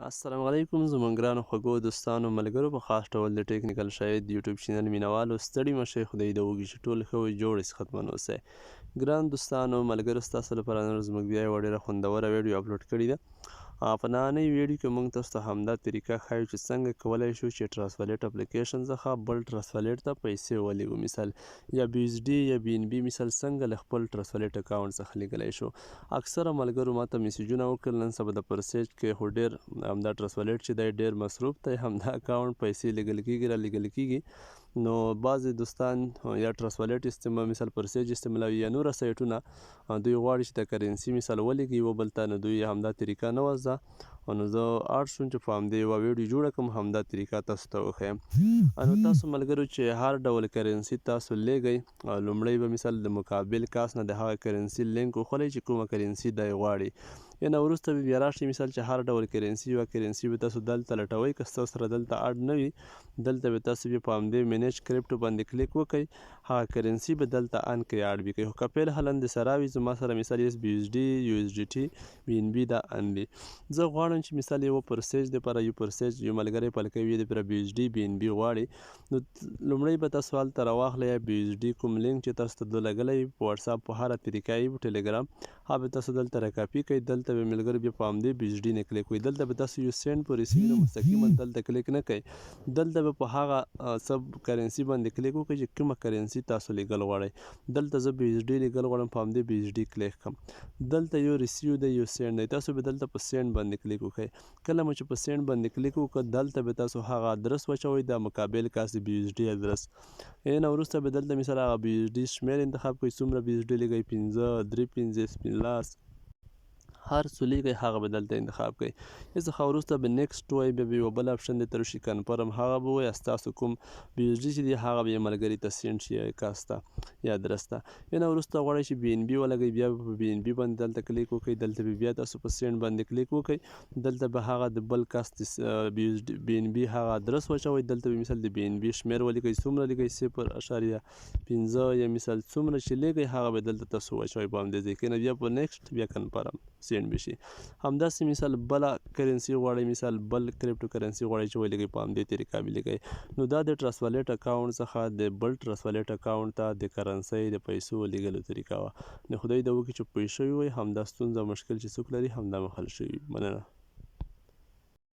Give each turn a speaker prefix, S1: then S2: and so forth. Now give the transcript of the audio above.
S1: السلام علیکم زموږ ګرانو خوږو دوستانو ملګرو په خاص ډول د ټیکنیکل شاید یوټیوب چینل مینوالو ستړي مشئ خدای دې وکړي چې ټول ښه وي جوړ صحتمند اوسئ. ګران دوستانو ملګرو ستاسو لپاره نن زموږ بیا یوه ډېره خوندوره ویډیو اپلوډ کړې ده. په نننۍ ویډیو کې موږ تاسو ته همدا طریقه ښایو چې څنګه کولی شو چې ټرانسفلیټ اپلیکیشن څخه بل ټرانسفلیټ ته پیسې ولیږو. مثال یا بي ایس ډي یا بي ان بي مثال څنګه له خپل ټرانسفلیټ اکاونټ څخه لیږلی شو. اکثره ملګرو ماته میسیجونه وکړل نن سبا د پرسیج کې خو ډېر همدا ټرانسفلیټ چې دی ډېر مصروف دی، همدا اکاونټ پیسې لیږل کېږي را لیږل کېږي. نو بعضې دوستان یا ټرانسفلیټ مثال پرسیج استعمالوي یا نوره سایټونه دوی غواړي چې د کرنسي مثال ولیږي یوه بل ته، نو دوی همدا طریقه نه وه زده. نو زه اړ شوم چې په همدې یوه ویډیو جوړه کړم، همدا طریقه تاسو ته وښیم. نو تاسو ملګرو چې هر ډول کرنسي تاسو لیږئ، لومړی به مثال د مقابل کس نه د هغه کرنسي لینک وخولئ چې کومه کرنسي دی غواړي. یا نه وروسته به بیا راشئ مثال چې هر ډول کرنسي یوه کرنسي به تاسو دلته لټوئ. که ستاسو سره دلته اډ نه وي، دلته به تاسو بیا په همدې مینیج کرپټو باندې کلیک وکئ، هغه کرنسي به دلته ان کړئ اډ به کړئ. خو که فعل حالا د سره وي زما سره مثال بي ایس ډي یو ایس ډي ټي بي ان بي دا ان وي. زه غواړم چې مثال یو پرسیج دپاره یو پرسیج یو ملګری پلکی وي دپاره بي ایس ډي بي ان بي غواړي، نو لومړی به تاسو هلته راواخلئ بي ایس ډي کوم لینک چې تاسو ته ده لګلی وي په وټساپ په هره طریقه یې په ټلیګرام، هغه به تاسو دلته راکاپي کړئ. دلته به ملګري بیا په همدې بي ایس ډي نه کلیک وکړئ. دلته به تاسو یو سینډ په ریسیو نه مستقیما دلته کلیک نه کوئ، دلته به په هغه سب کرنسي باندې کلیک وکړئ چې کومه کرنسي تاسو لیږل غواړئ. دلته زه بي ایس ډي لیږل غواړم، په همدې بي ایس ډي کلیک کړم. دلته یو ریسیو دی یو سینډ دی، تاسو به دلته په سینډ باندې کلیک وکړئ. کله مو چې په سینډ باندې کلیک وکړ دلته به تاسو هغه ادرس واچوئ، د مقابل کس د بي ایس ډي ادرس. نه وروسته به دلته مثال هغه بي ایس ډي شمېر انتخاب کړئ، څومره بي ایس ډي لیږئ، 15 3 15 15 هر څو لیږئ هغه به دلته انتخاب کړئ. څخه وروسته به نیکسټ ووایئ، بیا به یو بل اپشن درته وشي کنفرم، هغه به ووایئ ستاسو کوم بي ایس ډي چې دی هغه به یې ملګري ته سینډ شي کس ته یا ادرس ته. نه وروسته غواړئ چې بي ان بي ولګئ، بیا به په بي ان بي باندې دلته کلیک وکړئ. دلته به بیا تاسو په سینډ باندې کلیک وکړئ، دلته به هغه د بل کس د بي ان بي هغه ادرس واچوئ. دلته به مثال د بي ان بي شمېر ولیکئ، څومره لیکئ 0.15 یا مثال څومره چې لیږئ هغه به دلته تاسو واچوئ په همدې ځای کې. نه بیا په نیکسټ بیا کنفرم سینډ به شي. همداسې مثال بله کرنسي غواړئ، مثال بل کرپټو کرنسي غواړئ چې ولیږئ، په همدې طریقه به لیږئ. نو دا د ټرانسفلیټ اکاونټ څخه د بل ټرانسفلیټ اکاونټ ته د کرنسۍ د پیسو لیږلو طریقه وه. نو خدای دې وکړي چې پوه شوي وئ، همدا ستونزه مشکل چې څوک لري همدا مو حل شوي. مننه.